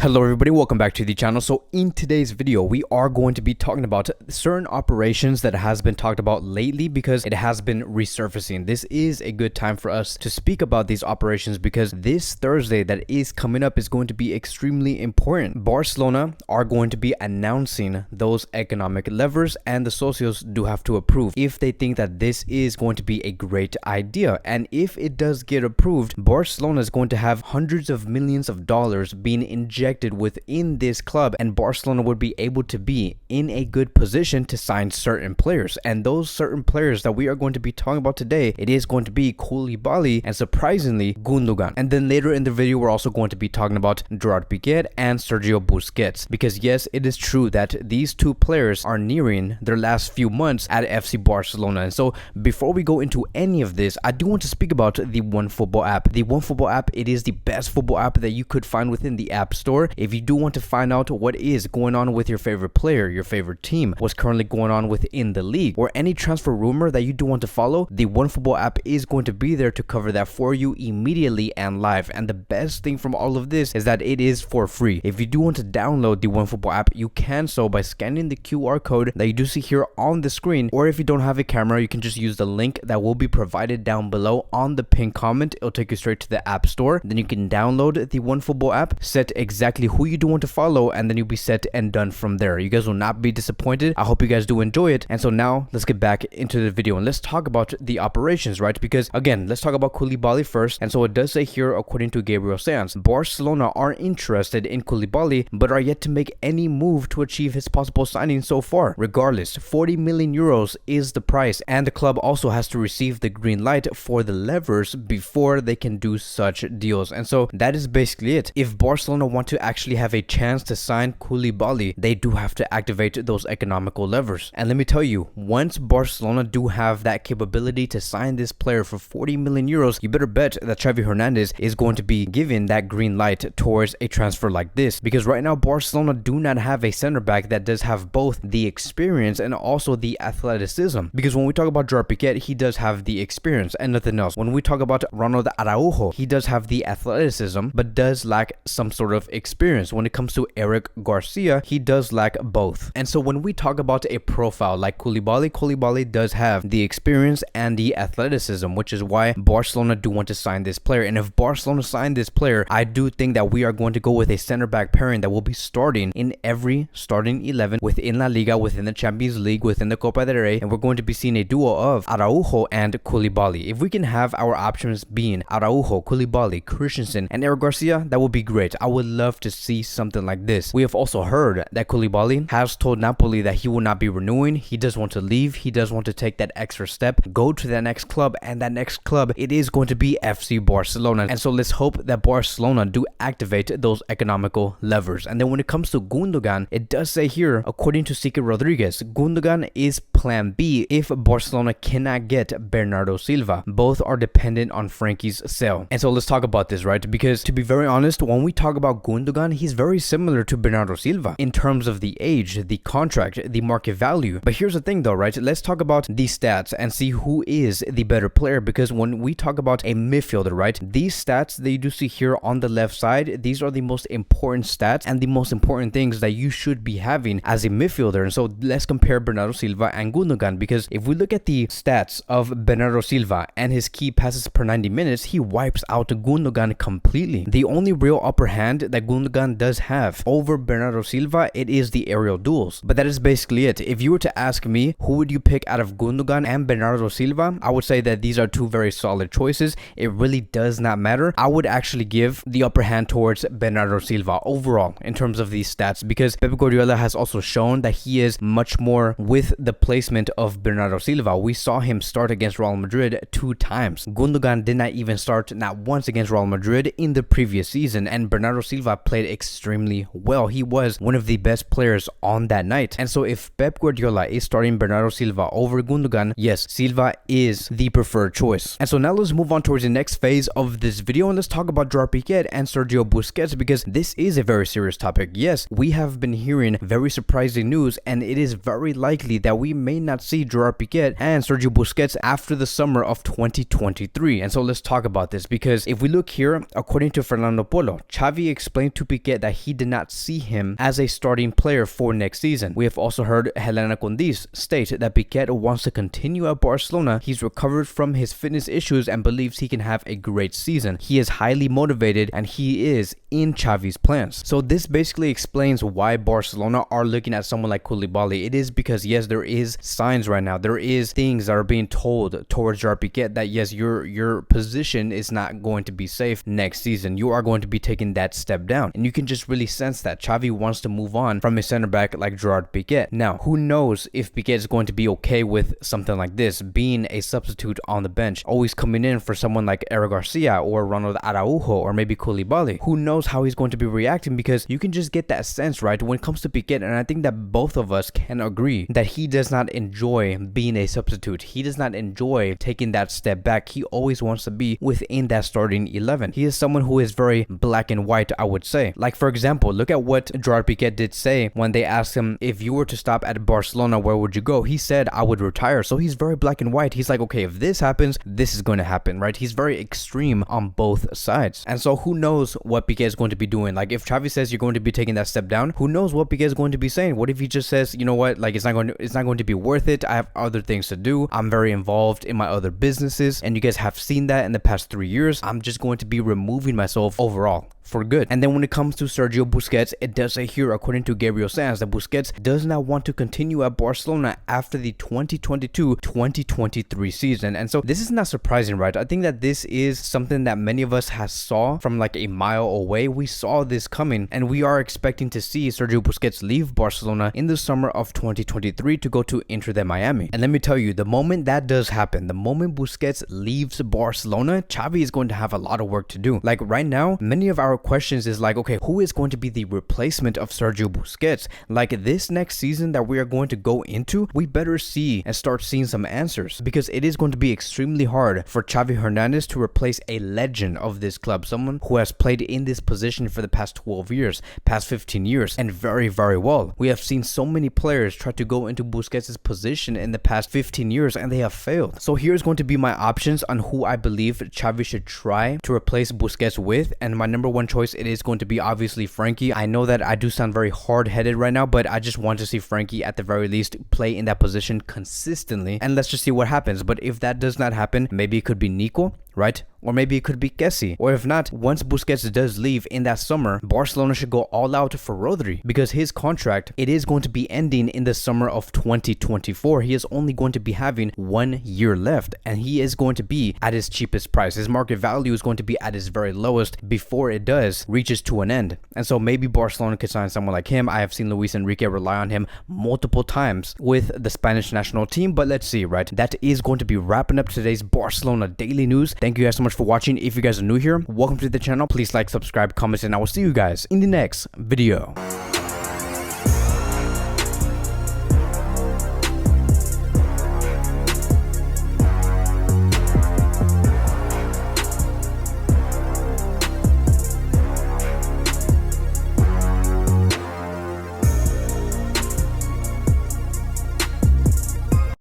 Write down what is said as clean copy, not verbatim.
Hello everybody, welcome back to the channel. So in today's video, we are going to be talking about certain operations that has been talked about lately because it has been resurfacing. This is a good time for us to speak about these operations because this Thursday that is coming up is going to be extremely important. Barcelona are going to be announcing those economic levers and the socios do have to approve if they think that this is going to be a great idea. And if it does get approved, Barcelona is going to have hundreds of millions of dollars being injected within this club, and Barcelona would be able to be in a good position to sign certain players. And those certain players that we are going to be talking about today, it is going to be Koulibaly and surprisingly Gundogan. And then later in the video, we're also going to be talking about Pique and Sergio Busquets, because yes, it is true that these two players are nearing their last few months at FC Barcelona. And so before we go into any of this, I do want to speak about the OneFootball app. The OneFootball app, it is the best football app that you could find within the App Store. If you do want to find out what is going on with your favorite player, your favorite team, what's currently going on within the league, or any transfer rumor that you do want to follow, the OneFootball app is going to be there to cover that for you immediately and live. And the best thing from all of this is that it is for free. If you do want to download the OneFootball app, you can so by scanning the QR code that you do see here on the screen, or if you don't have a camera, you can just use the link that will be provided down below on the pinned comment. It'll take you straight to the App Store. Then you can download the OneFootball app, set exactly who you do want to follow, and then you'll be set and done from there. You guys will not be disappointed. I hope you guys do enjoy it. And so now let's get back into the video and let's talk about the operations, right? Because again, let's talk about Koulibaly first. And so it does say here, according to Gabriel Sanz, Barcelona are interested in Koulibaly but are yet to make any move to achieve his possible signing so far. Regardless, 40 million euros is the price, and the club also has to receive the green light for the levers before they can do such deals. And so that is basically it. If Barcelona want to actually have a chance to sign Koulibaly, they do have to activate those economical levers. And let me tell you, once Barcelona do have that capability to sign this player for 40 million euros, you better bet that Xavi Hernandez is going to be given that green light towards a transfer like this. Because right now, Barcelona do not have a center back that does have both the experience and also the athleticism. Because when we talk about Pique, he does have the experience and nothing else. When we talk about Ronald Araujo, he does have the athleticism but does lack some sort of experience. When it comes to Eric Garcia, he does lack both. And so when we talk about a profile like Koulibaly does have the experience and the athleticism, which is why Barcelona do want to sign this player. And if Barcelona sign this player, I do think that we are going to go with a center back pairing that will be starting in every starting 11 within La Liga, within the Champions League, within the Copa del Rey, and we're going to be seeing a duo of Araujo and Koulibaly. If we can have our options being Araujo, Koulibaly, Christensen, and Eric Garcia, that would be great. I would love to see something like this. We have also heard that Koulibaly has told Napoli that he will not be renewing. He does want to leave. He does want to take that extra step, go to the next club, and that next club, it is going to be FC Barcelona. And so let's hope that Barcelona do activate those economical levers. And then when it comes to Gundogan, it does say here, according to Sique Rodriguez, Gundogan is plan B if Barcelona cannot get Bernardo Silva. Both are dependent on Frankie's sale. And so let's talk about this, right? Because to be very honest, when we talk about Gundogan, he's very similar to Bernardo Silva in terms of the age, the contract, the market value. But here's the thing though, right? Let's talk about the stats and see who is the better player, because when we talk about a midfielder, right, these stats that you do see here on the left side, these are the most important stats and the most important things that you should be having as a midfielder. And so let's compare Bernardo Silva and Gundogan, because if we look at the stats of Bernardo Silva and his key passes per 90 minutes, he wipes out Gundogan completely. The only real upper hand that Gundogan does have over Bernardo Silva, it is the aerial duels. But that is basically it. If you were to ask me, who would you pick out of Gundogan and Bernardo Silva, I would say that these are two very solid choices. It really does not matter. I would actually give the upper hand towards Bernardo Silva overall in terms of these stats, because Pep Guardiola has also shown that he is much more with the placement of Bernardo Silva. We saw him start against Real Madrid 2 times. Gundogan did not even start not once against Real Madrid in the previous season, and Bernardo Silva played extremely well. He was one of the best players on that night. And so if Pep Guardiola is starting Bernardo Silva over Gundogan, yes, Silva is the preferred choice. And so now let's move on towards the next phase of this video, and let's talk about Pique and Sergio Busquets, because this is a very serious topic. Yes, we have been hearing very surprising news, and it is very likely that we may not see Pique and Sergio Busquets after the summer of 2023. And so let's talk about this, because if we look here, according to Fernando Polo, Xavi explained to Pique that he did not see him as a starting player for next season. We have also heard Helena Condis state that Pique wants to continue at Barcelona. He's recovered from his fitness issues and believes he can have a great season. He is highly motivated and he is in Xavi's plans. So this basically explains why Barcelona are looking at someone like Koulibaly. It is because yes, there is signs right now. There is things that are being told towards Gerard Piqué that yes, your position is not going to be safe next season. You are going to be taking that step down. And you can just really sense that Xavi wants to move on from a center back like Gerard Piqué. Now, who knows if Piqué is going to be okay with something like this, being a substitute on the bench, always coming in for someone like Eric Garcia or Ronald Araujo or maybe Koulibaly. Who knows how he's going to be reacting, because you can just get that sense, right, when it comes to Piqué. And I think that both of us can agree that he does not enjoy being a substitute. He does not enjoy taking that step back. He always wants to be within that starting 11. He is someone who is very black and white, I would say. Like, for example, look at what Gerard Piqué did say when they asked him, if you were to stop at Barcelona, where would you go? He said, I would retire. So he's very black and white. He's like, okay, if this happens, this is going to happen, right? He's very extreme on both sides. And so who knows what Piqué is going to be doing? Like, if Xavi says you're going to be taking that step down, who knows what Piqué is going to be saying? What if he just says, you know what, like, it's not going to be worth it. I have other things to do. I'm very involved in my other businesses, and you guys have seen that in the past 3 years. I'm just going to be removing myself overall for good. And then when it comes to Sergio Busquets, it does say here, according to Gabriel Sanz, that Busquets does not want to continue at Barcelona after the 2022-2023 season. And so this is not surprising, right? I think that this is something that many of us has saw from like a mile away. We saw this coming, and we are expecting to see Sergio Busquets leave Barcelona in the summer of 2023 to go to Inter de Miami. And let me tell you, the moment that does happen, the moment Busquets leaves Barcelona, Xavi is going to have a lot of work to do. Like right now, many of our questions is like, okay, who is going to be the replacement of Sergio Busquets? Like this next season that we are going to go into, we better see and start seeing some answers, because it is going to be extremely hard for Xavi Hernandez to replace a legend of this club, someone who has played in this position for the past 12 years, past 15 years, and very, very well. We have seen so many players try to go into Busquets' position in the past 15 years, and they have failed. So here's going to be my options on who I believe Xavi should try to replace Busquets with, and my number one choice, it is going to be obviously Frankie. I know that I do sound very hard-headed right now, but I just want to see Frankie at the very least play in that position consistently, and let's just see what happens. But if that does not happen, maybe it could be Nico, right? Or maybe it could be Kessie. Or if not, once Busquets does leave in that summer, Barcelona should go all out for Rodri, because his contract, it is going to be ending in the summer of 2024. He is only going to be having 1 year left, and he is going to be at his cheapest price. His market value is going to be at its very lowest before it does reaches to an end. And so maybe Barcelona could sign someone like him. I have seen Luis Enrique rely on him multiple times with the Spanish national team, but let's see, right? That is going to be wrapping up today's Barcelona Daily News. Thank you guys so much for watching. If you guys are new here, welcome to the channel. Please like, subscribe, comment, and I will see you guys in the next video.